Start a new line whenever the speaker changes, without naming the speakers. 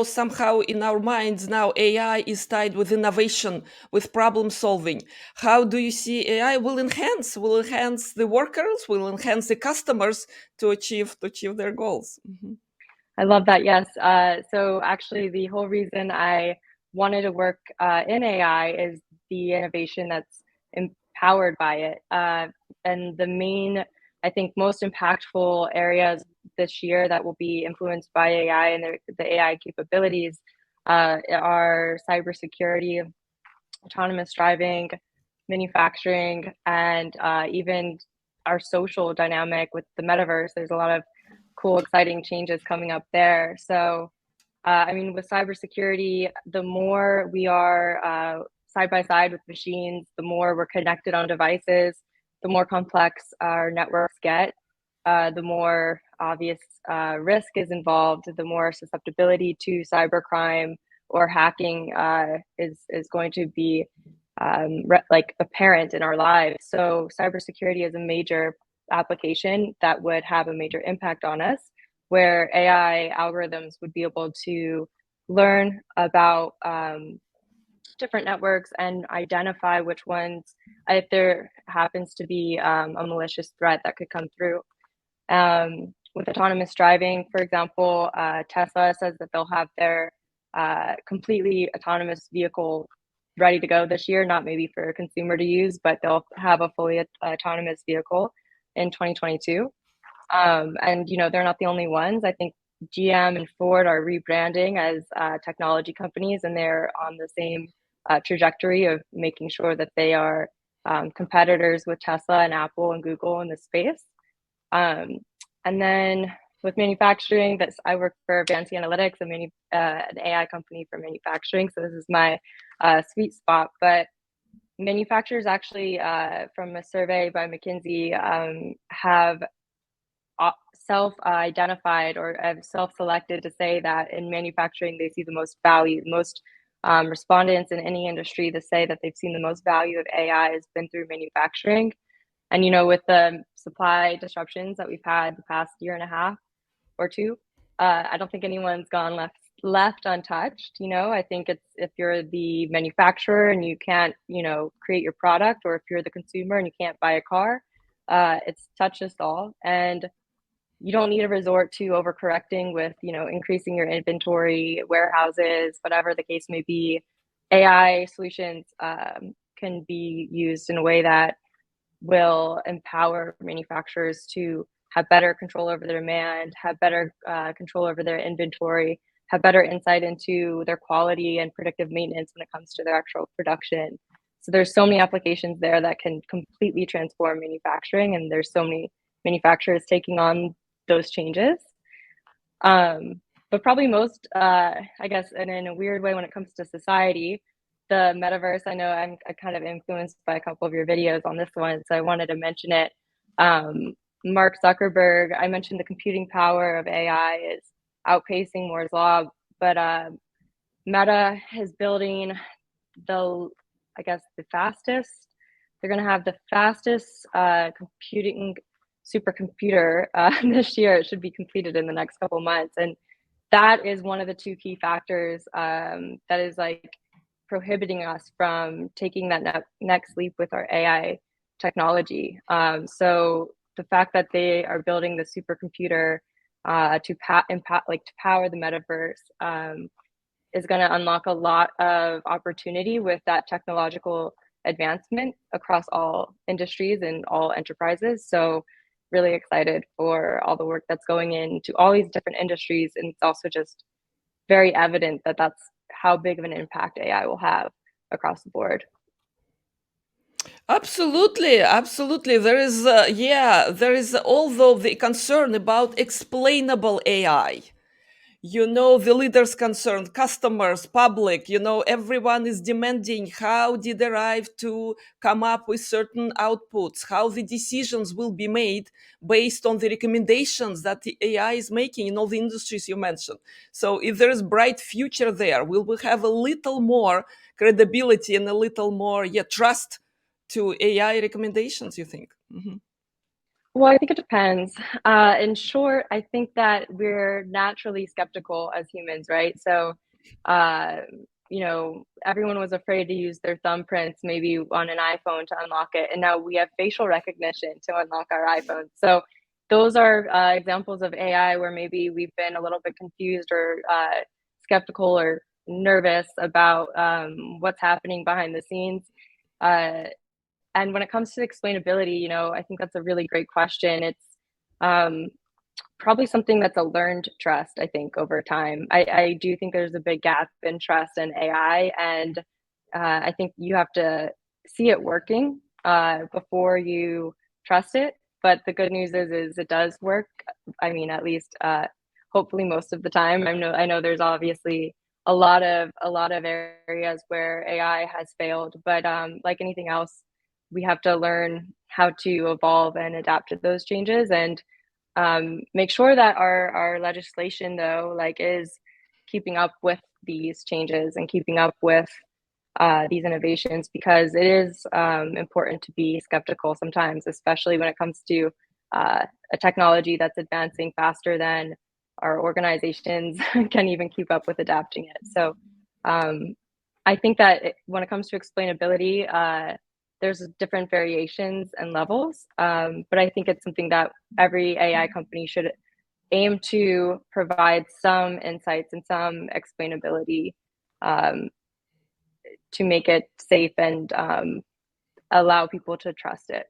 somehow in our minds now AI is tied with innovation, with problem solving. How do you see AI will enhance the workers, will enhance the customers to achieve their goals? Mm-hmm.
I love that. Yes. So actually, the whole reason I wanted to work in AI is the innovation that's empowered by it. And the main, I think, most impactful areas this year that will be influenced by AI and the AI capabilities are cybersecurity, autonomous driving, manufacturing, and even our social dynamic with the metaverse. There's a lot of cool, exciting changes coming up there. So, I mean, with cybersecurity, the more we are side by side with machines, the more we're connected on devices, the more complex our networks get, the more obvious risk is involved, the more susceptibility to cybercrime or hacking is going to be like apparent in our lives. So cybersecurity is a major application that would have a major impact on us, where AI algorithms would be able to learn about different networks and identify which ones, if there happens to be a malicious threat that could come through. With autonomous driving, for example, Tesla says that they'll have their completely autonomous vehicle ready to go this year, not maybe for a consumer to use, but they'll have a fully autonomous vehicle in 2022. And, you know, they're not the only ones. I think GM and Ford are rebranding as technology companies, and they're on the same trajectory of making sure that they are competitors with Tesla and Apple and Google in this space. And then with manufacturing, I work for Advanced Analytics, an AI company for manufacturing. So this is my sweet spot. But manufacturers actually, from a survey by McKinsey, have self-identified or have self-selected to say that in manufacturing, they see the most value. Most respondents in any industry to say that they've seen the most value of AI has been through manufacturing. And, you know, with the supply disruptions that we've had the past year and a half or two, I don't think anyone's gone left untouched. You know, I think it's if you're the manufacturer and you can't, you know, create your product, or if you're the consumer and you can't buy a car, it's touched us all. And you don't need to resort to overcorrecting with, you know, increasing your inventory, warehouses, whatever the case may be. AI solutions can be used in a way that will empower manufacturers to have better control over their demand, have better control over their inventory, have better insight into their quality and predictive maintenance when it comes to their actual production. So there's so many applications there that can completely transform manufacturing, and there's so many manufacturers taking on those changes. But probably most, I guess, and in a weird way when it comes to society, the metaverse, I know I'm kind of influenced by a couple of your videos on this one, so I wanted to mention it. Mark Zuckerberg, I mentioned the computing power of AI is outpacing Moore's Law, but Meta is building the fastest. They're going to have the fastest computing supercomputer this year. It should be completed in the next couple of months, and that is one of the two key factors that is like prohibiting us from taking that next leap with our AI technology. So the fact that they are building the supercomputer to power the metaverse is going to unlock a lot of opportunity with that technological advancement across all industries and all enterprises. So really excited for all the work that's going into all these different industries. And it's also just very evident that that's how big of an impact AI will have across the board.
Absolutely. There is, although the concern about explainable AI. You know, the leaders concerned, customers, public, you know, everyone is demanding how did they arrive to come up with certain outputs, how the decisions will be made based on the recommendations that the AI is making in all the industries you mentioned. So if there is bright future there, we will have a little more credibility and a little more trust to AI recommendations, you think? Mm-hmm.
Well, I think it depends. In short, I think that we're naturally skeptical as humans, right? So, uh, everyone was afraid to use their thumbprints maybe on an iPhone to unlock it, and now we have facial recognition to unlock our iPhones. So, those are examples of AI where maybe we've been a little bit confused or skeptical or nervous about what's happening behind the scenes. Uh, and when it comes to explainability, I think that's a really great question. It's um, probably something that's a learned trust, I think, over time. I do think there's a big gap in trust in AI. And I think you have to see it working before you trust it. But the good news is it does work. I mean, at least hopefully most of the time. I know there's obviously a lot of areas where AI has failed, but like anything else, we have to learn how to evolve and adapt to those changes and make sure that our legislation though like is keeping up with these changes and keeping up with these innovations because it is important to be skeptical sometimes, especially when it comes to a technology that's advancing faster than our organizations can even keep up with adapting it. So um, I think that when it comes to explainability, there's different variations and levels, but I think it's something that every AI company should aim to provide some insights and some explainability um, to make it safe and allow people to trust it.